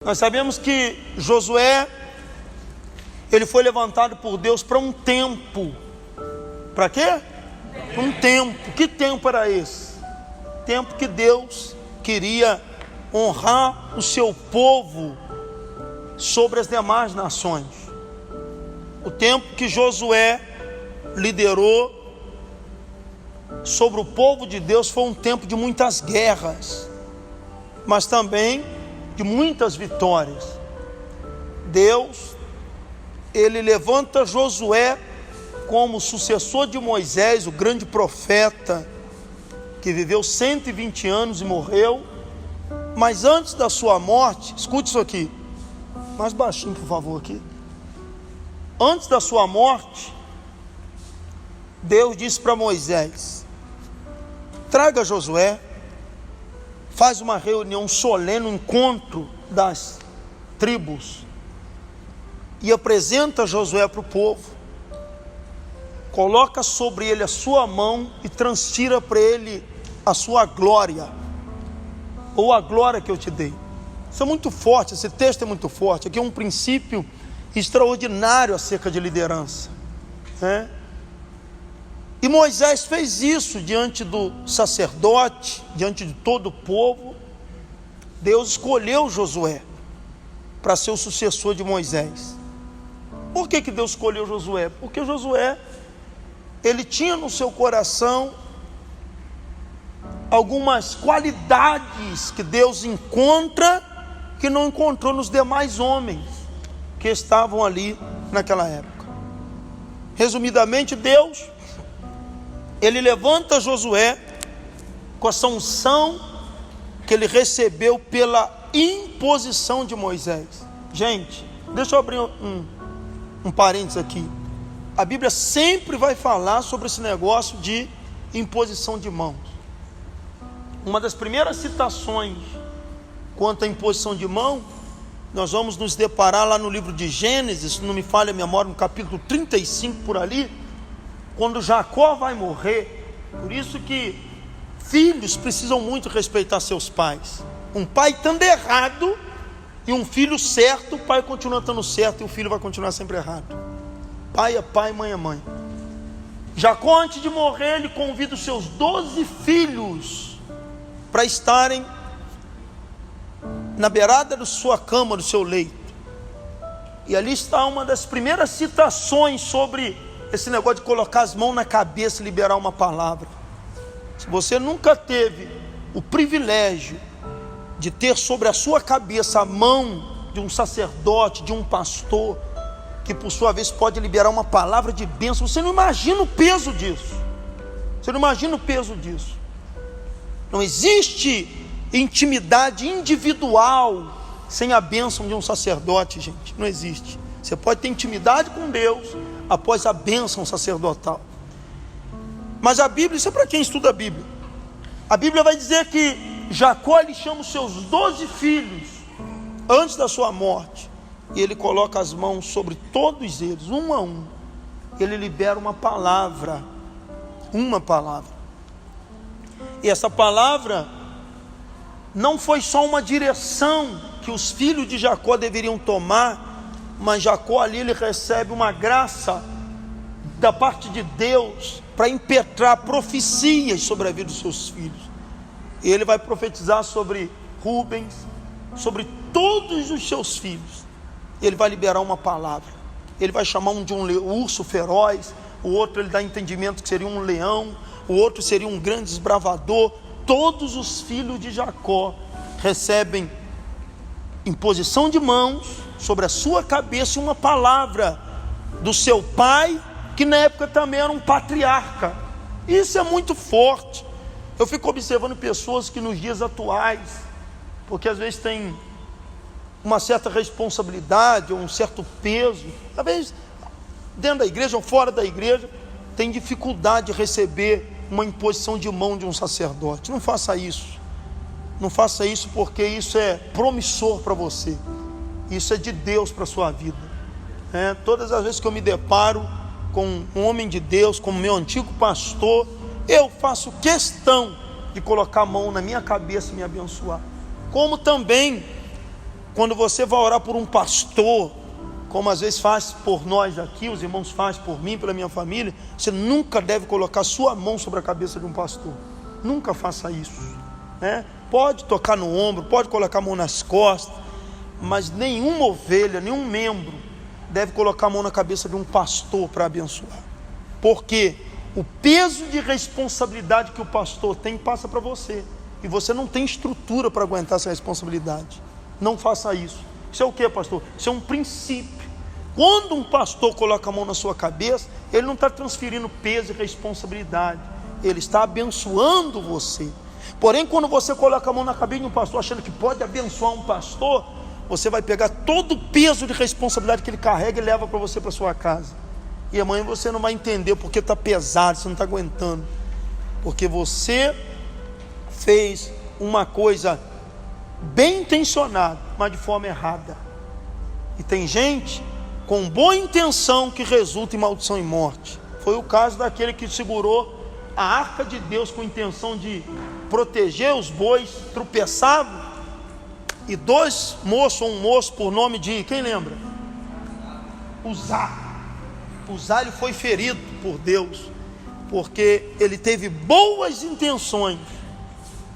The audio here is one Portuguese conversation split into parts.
Nós sabemos que Josué, ele foi levantado por Deus para um tempo. Para quê? Um tempo. Que tempo era esse? Tempo que Deus queria honrar o seu povo sobre as demais nações. O tempo que Josué liderou sobre o povo de Deus foi um tempo de muitas guerras, mas também de muitas vitórias. Deus, ele levanta Josué como sucessor de Moisés, o grande profeta, que viveu 120 anos e morreu. Mas antes da sua morte, escute isso aqui, mais baixinho por favor aqui. Antes da sua morte, Deus disse para Moisés: traga Josué, faz uma reunião solene, um encontro das tribos, e apresenta Josué para o povo. Coloca sobre ele a sua mão e transfira para ele a sua glória, ou a glória que eu te dei. Isso é muito forte, esse texto é muito forte. Aqui é um princípio extraordinário acerca de liderança, né? E Moisés fez isso diante do sacerdote, diante de todo o povo. Deus escolheu Josué para ser o sucessor de Moisés. Por que Deus escolheu Josué? Porque Josué, ele tinha no seu coração algumas qualidades que Deus encontra, que não encontrou nos demais homens que estavam ali naquela época. Resumidamente, Deus, ele levanta Josué com essa unção que ele recebeu pela imposição de Moisés. Gente, deixa eu abrir um parênteses aqui. A Bíblia sempre vai falar sobre esse negócio de imposição de mãos. Uma das primeiras citações quanto à imposição de mão, nós vamos nos deparar lá no livro de Gênesis, se não me falha a memória, no capítulo 35 por ali, quando Jacó vai morrer. Por isso que filhos precisam muito respeitar seus pais. Um pai estando errado e um filho certo, o pai continua estando certo e o filho vai continuar sempre errado. Pai é pai, mãe é mãe. Jacó, antes de morrer, ele convida os seus 12 filhos para estarem na beirada da sua cama, do seu leito. E ali está uma das primeiras citações sobre esse negócio de colocar as mãos na cabeça e liberar uma palavra. Se você nunca teve o privilégio de ter sobre a sua cabeça a mão de um sacerdote, de um pastor, que por sua vez pode liberar uma palavra de bênção, você não imagina o peso disso. Você não imagina o peso disso. Não existe intimidade individual sem a bênção de um sacerdote, gente. Não existe. Você pode ter intimidade com Deus após a bênção sacerdotal. Mas a Bíblia, isso é para quem estuda a Bíblia. A Bíblia vai dizer que Jacó, ele chama os seus 12 filhos antes da sua morte, e ele coloca as mãos sobre todos eles, um a um. Ele libera uma palavra. E essa palavra não foi só uma direção que os filhos de Jacó deveriam tomar, mas Jacó ali, ele recebe uma graça da parte de Deus para impetrar profecias sobre a vida dos seus filhos. E ele vai profetizar sobre Rubens, sobre todos os seus filhos. Ele vai liberar uma palavra. Ele vai chamar um de um urso feroz, o outro ele dá entendimento que seria um leão, o outro seria um grande desbravador. Todos os filhos de Jacó recebem imposição de mãos sobre a sua cabeça e uma palavra do seu pai, que na época também era um patriarca. Isso é muito forte. Eu fico observando pessoas que nos dias atuais, porque às vezes tem uma certa responsabilidade ou um certo peso, às vezes dentro da igreja ou fora da igreja, tem dificuldade de receber uma imposição de mão de um sacerdote. Não faça isso. Não faça isso, porque isso é promissor para você. Isso é de Deus para a sua vida. Todas as vezes que eu me deparo com um homem de Deus, como meu antigo pastor, eu faço questão de colocar a mão na minha cabeça e me abençoar. Como também quando você vai orar por um pastor, como às vezes faz por nós aqui, os irmãos fazem por mim, pela minha família, você nunca deve colocar sua mão sobre a cabeça de um pastor. Nunca faça isso, né? Pode tocar no ombro, pode colocar a mão nas costas, mas nenhuma ovelha, nenhum membro deve colocar a mão na cabeça de um pastor para abençoar. Porque o peso de responsabilidade que o pastor tem passa para você, e você não tem estrutura para aguentar essa responsabilidade. Não faça isso. Isso é o que, pastor? Isso é um princípio. Quando um pastor coloca a mão na sua cabeça, ele não está transferindo peso e responsabilidade, ele está abençoando você. Porém, quando você coloca a mão na cabeça de um pastor, achando que pode abençoar um pastor, você vai pegar todo o peso de responsabilidade que ele carrega e leva para você, para sua casa. E amanhã você não vai entender porque está pesado, você não está aguentando, porque você fez uma coisa bem intencionada, mas de forma errada. E tem gente com boa intenção que resulta em maldição e morte. Foi o caso daquele que segurou a arca de Deus com intenção de proteger os bois, tropeçava, e dois moços, um moço por nome de, quem lembra? Uzá, ele foi ferido por Deus, porque ele teve boas intenções,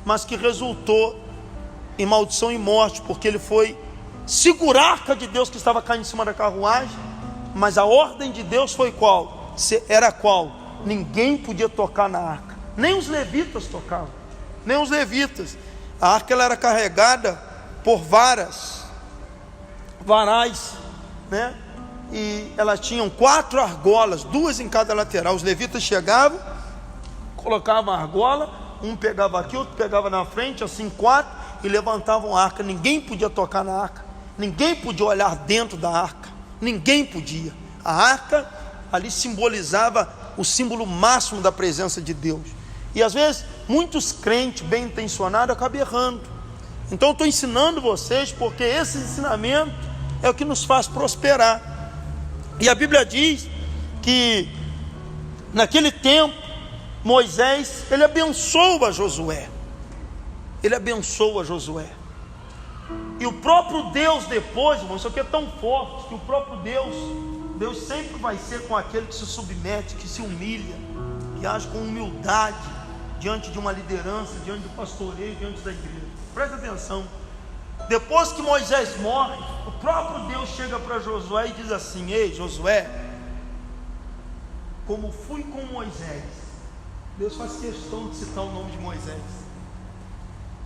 mas que resultou em maldição e morte, porque ele foi segurar a arca de Deus que estava caindo em cima da carruagem, mas a ordem de Deus foi qual? Era qual? Ninguém podia tocar na arca, nem os levitas tocavam, nem os levitas. A arca ela era carregada por varais, né? E elas tinham 4 argolas, 2 em cada lateral. Os levitas chegavam, colocavam a argola, um pegava aqui, outro pegava na frente, assim 4, e levantavam a arca. Ninguém podia tocar na arca, ninguém podia olhar dentro da arca, ninguém podia. A arca ali simbolizava o símbolo máximo da presença de Deus. E às vezes muitos crentes bem intencionados acabam errando. Então eu estou ensinando vocês, porque esse ensinamento é o que nos faz prosperar. E a Bíblia diz que naquele tempo Moisés, ele abençoa Josué. Ele abençoa Josué. E o próprio Deus depois, irmão, isso aqui é tão forte, que o próprio Deus sempre vai ser com aquele que se submete, que se humilha, que age com humildade diante de uma liderança, diante do pastoreio, diante da igreja. Presta atenção. Depois que Moisés morre, o próprio Deus chega para Josué e diz assim: ei Josué, como fui com Moisés. Deus faz questão de citar o nome de Moisés.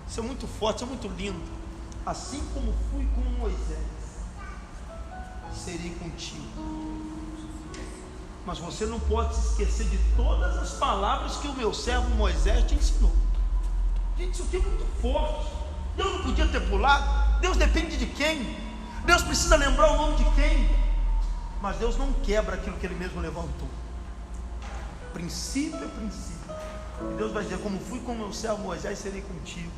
Isso é muito forte, isso é muito lindo. Assim como fui com Moisés, serei contigo. Mas você não pode se esquecer de todas as palavras que o meu servo Moisés te ensinou. Gente, isso aqui é muito forte. Deus não podia ter pulado. Deus depende de quem? Deus precisa lembrar o nome de quem? Mas Deus não quebra aquilo que Ele mesmo levantou. Princípio é princípio. E Deus vai dizer: como fui com o meu servo Moisés, serei contigo.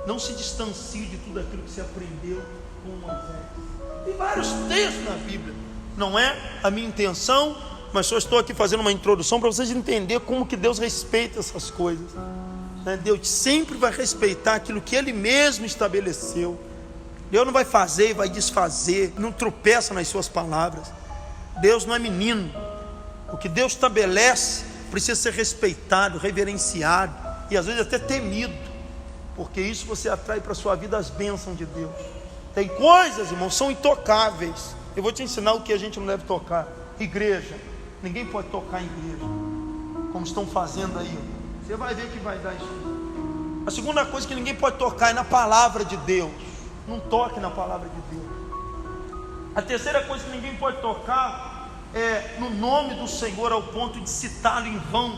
Não se distancie de tudo aquilo que você aprendeu com Moisés. Tem vários textos na Bíblia. Não é a minha intenção, mas só estou aqui fazendo uma introdução para vocês entenderem como que Deus respeita essas coisas. Deus sempre vai respeitar aquilo que Ele mesmo estabeleceu. Deus não vai fazer e vai desfazer, não tropeça nas suas palavras. Deus não é menino. O que Deus estabelece precisa ser respeitado, reverenciado e às vezes até temido, porque isso você atrai para a sua vida as bênçãos de Deus. Tem coisas, irmãos, são intocáveis. Eu vou te ensinar o que a gente não deve tocar. Igreja, ninguém pode tocar em igreja, como estão fazendo aí. Você vai ver que vai dar isso. A segunda coisa que ninguém pode tocar é na palavra de Deus. Não toque na palavra de Deus. A terceira coisa que ninguém pode tocar é no nome do Senhor, ao ponto de citá-lo em vão,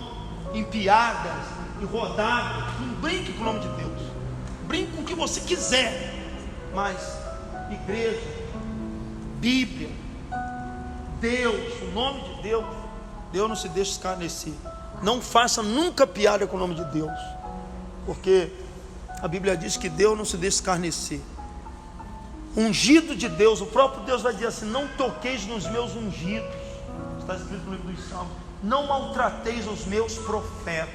em piadas, em rodadas. Não brinque com o nome de Deus. Brinque com o que você quiser. Mas igreja, Bíblia, Deus, o nome de Deus, Deus não se deixa escarnecer. Não faça nunca piada com o nome de Deus, porque a Bíblia diz que Deus não se deixa escarnecer. Ungido de Deus, o próprio Deus vai dizer assim: não toqueis nos meus ungidos. Está escrito no livro dos Salmos. Não maltrateis os meus profetas,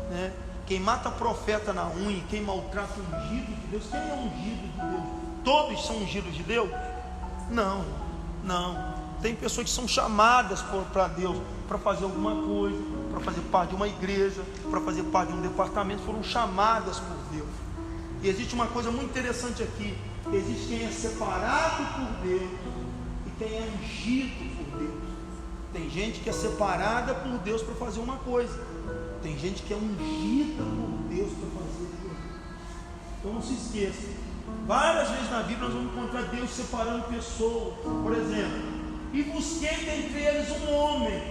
né? quem mata profeta na unha, quem maltrata o ungido de Deus, quem é ungido de Deus? Todos são ungidos de Deus? Não, não. Tem pessoas que são chamadas para Deus para fazer alguma coisa, para fazer parte de uma igreja, para fazer parte de um departamento, foram chamadas por Deus. E existe uma coisa muito interessante aqui: existe quem é separado por Deus e quem é ungido por Deus. Tem gente que é separada por Deus para fazer uma coisa, tem gente que é ungida por Deus para fazer outra. Então não se esqueça, várias vezes na Bíblia nós vamos encontrar Deus separando pessoas. Por exemplo, e busquei dentre eles um homem,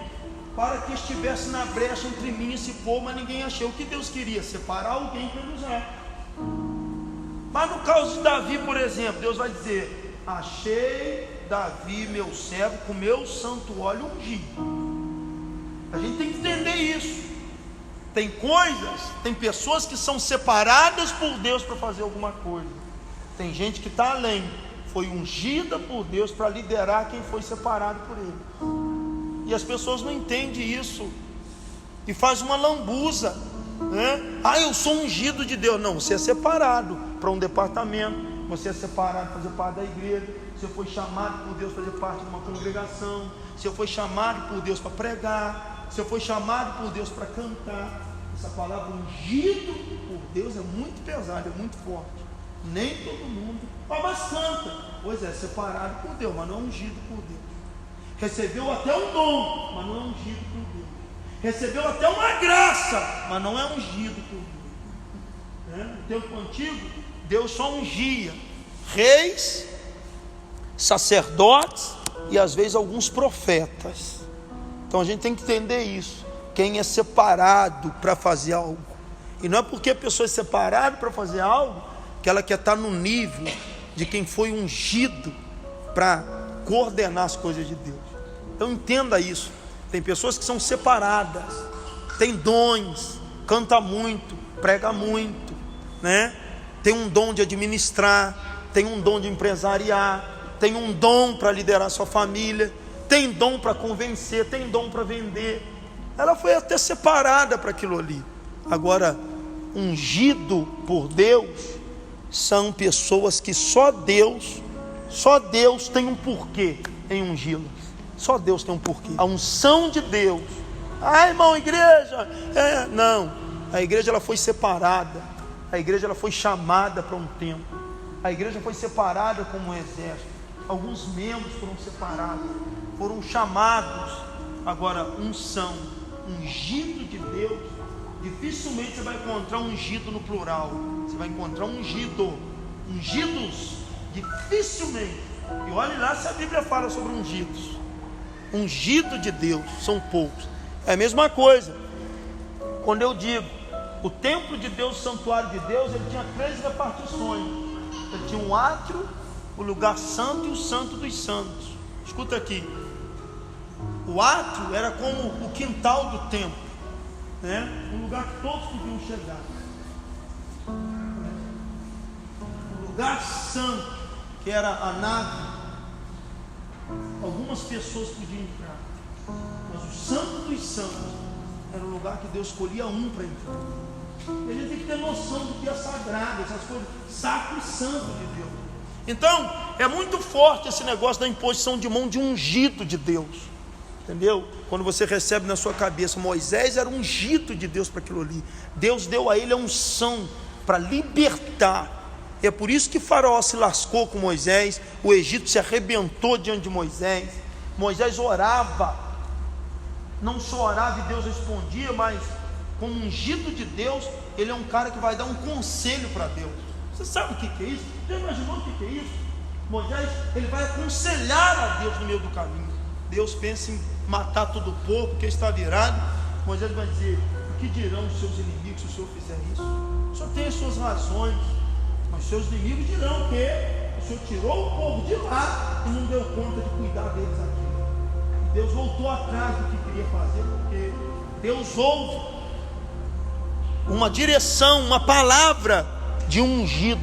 para que estivesse na brecha entre mim e esse povo, mas ninguém achou. O que Deus queria? Separar alguém para ele usar. Mas no caso de Davi, por exemplo, Deus vai dizer: achei Davi, meu servo, com meu santo óleo ungido. A gente tem que entender isso. Tem coisas, tem pessoas que são separadas por Deus para fazer alguma coisa. Tem gente que está além, foi ungida por Deus para liderar quem foi separado por Ele. E as pessoas não entendem isso e faz uma lambuza, né? Ah, eu sou ungido de Deus. Não, você é separado para um departamento, você é separado para fazer parte da igreja, você foi chamado por Deus para fazer parte de uma congregação, você foi chamado por Deus para pregar, você foi chamado por Deus para cantar. Essa palavra ungido por Deus é muito pesada, é muito forte. Nem todo mundo, mas canta. Pois é, separado por Deus, mas não é ungido por Deus. Recebeu até um dom, mas não é ungido por Deus. Recebeu até uma graça, mas não é ungido por Deus. No tempo antigo, Deus só ungia reis, sacerdotes e às vezes alguns profetas. Então a gente tem que entender isso. Quem é separado para fazer algo, e não é porque a pessoa é separada para fazer algo que ela quer estar no nível de quem foi ungido para coordenar as coisas de Deus. Então entenda isso. Tem pessoas que são separadas, tem dons, canta muito, prega muito, né? Tem um dom de administrar, tem um dom de empresariar, tem um dom para liderar sua família, tem dom para convencer, tem dom para vender. Ela foi até separada para aquilo ali. Agora, ungido por Deus são pessoas que só Deus tem um porquê em ungí-las. Só Deus tem um porquê. A unção de Deus. Ah, irmão, igreja. Não, a igreja ela foi separada. A igreja ela foi chamada para um tempo. A igreja foi separada como um exército. Alguns membros foram separados, foram chamados. Agora, unção, ungido de Deus. Dificilmente você vai encontrar ungido no plural. Você vai encontrar ungidos, dificilmente. E olhe lá se a Bíblia fala sobre ungidos. Ungido de Deus são poucos. É a mesma coisa quando eu digo o templo de Deus, o santuário de Deus, ele tinha 3 repartições. Ele tinha um átrio, o lugar santo e o santo dos santos. Escuta aqui, o átrio era como o quintal do templo, né? Um lugar que todos podiam chegar. O lugar santo, que era a nave, algumas pessoas podiam entrar, mas o santo dos santos era o lugar que Deus escolhia um para entrar. E a gente tem que ter noção do que é sagrado, essas coisas, sacro e santo de Deus. Então, é muito forte esse negócio da imposição de mão de ungido de Deus. Entendeu? Quando você recebe na sua cabeça, Moisés era ungido de Deus para aquilo ali. Deus deu a ele a unção para libertar. E é por isso que Faraó se lascou com Moisés. O Egito se arrebentou diante de Moisés. Moisés orava. Não só orava e Deus respondia, mas como ungido de Deus, ele é um cara que vai dar um conselho para Deus. Você sabe o que é isso? Já imaginou o que é isso? Moisés, ele vai aconselhar a Deus no meio do caminho. Deus pensa em matar todo o povo, porque está virado. Moisés vai dizer: o que dirão os seus inimigos se o Senhor fizer isso? O Senhor tem as suas razões, mas seus inimigos dirão que o Senhor tirou o povo de lá e não deu conta de cuidar deles aqui. E Deus voltou atrás do que queria fazer, porque Deus ouve uma direção, uma palavra de um ungido,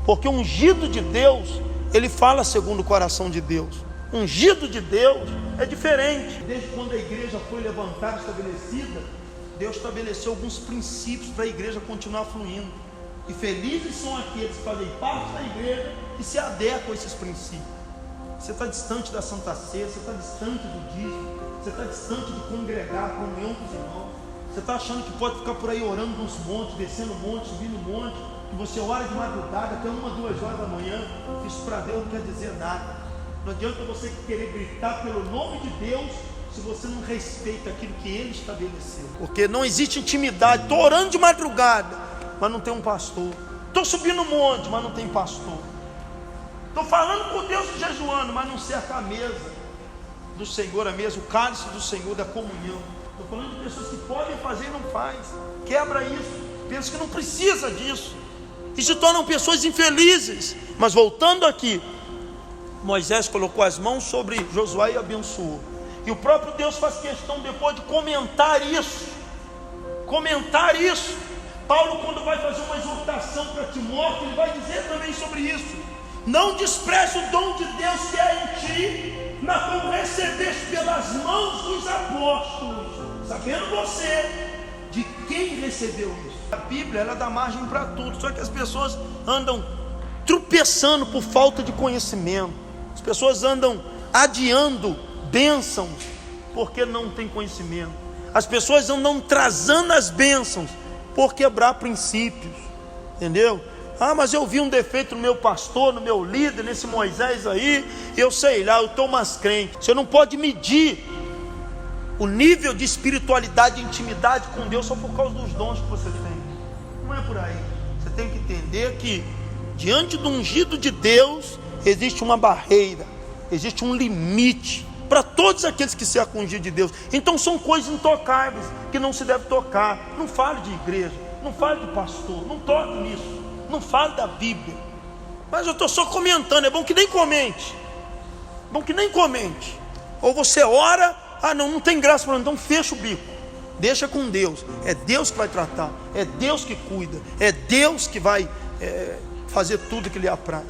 porque o ungido de Deus, ele fala segundo o coração de Deus. Ungido de Deus é diferente. Desde quando a igreja foi levantada, estabelecida, Deus estabeleceu alguns princípios para a igreja continuar fluindo. E felizes são aqueles que fazem parte da igreja e se adequam a esses princípios. Você está distante da Santa Ceia, você está distante do dízimo, você está distante de congregar, comunhão com os irmãos. Você está achando que pode ficar por aí orando nos montes, descendo monte, subindo monte, que você ora de madrugada até 1, 2 horas da manhã. Isso para Deus não quer dizer nada. Não adianta você querer gritar pelo nome de Deus se você não respeita aquilo que Ele estabeleceu. Porque não existe intimidade. Estou orando de madrugada, mas não tem um pastor. Estou subindo um monte, mas não tem pastor. Estou falando com Deus e jejuando, mas não cerca a mesa do Senhor, a mesa, o cálice do Senhor, da comunhão. Estou falando de pessoas que podem fazer e não faz. Quebra isso. Pensa que não precisa disso. E se tornam pessoas infelizes. Mas voltando aqui, Moisés colocou as mãos sobre Josué e abençoou. E o próprio Deus faz questão depois de comentar isso. Paulo, quando vai fazer uma exortação para Timóteo, ele vai dizer também sobre isso. Não despreze o dom de Deus que é em ti, na qual recebeste pelas mãos dos apóstolos, sabendo você de quem recebeu isso. A Bíblia, ela dá margem para tudo, só que as pessoas andam tropeçando por falta de conhecimento. As pessoas andam adiando bênçãos porque não tem conhecimento. As pessoas andam trazendo as bênçãos por quebrar princípios, entendeu? Ah, mas eu vi um defeito no meu pastor, no meu líder, nesse Moisés aí, eu sei lá, eu estou mais crente. Você não pode medir o nível de espiritualidade e intimidade com Deus só por causa dos dons que você tem. Não é por aí. Você tem que entender que diante do ungido de Deus existe uma barreira, existe um limite para todos aqueles que se ungido de Deus. Então são coisas intocáveis que não se deve tocar. Não fale de igreja, não fale de pastor, não toque nisso, não fale da Bíblia. Mas eu estou só comentando, é bom que nem comente. Ou você ora, não tem graça para mim, então fecha o bico, deixa com Deus. É Deus que vai tratar, é Deus que cuida, é Deus que vai fazer tudo que lhe apraz.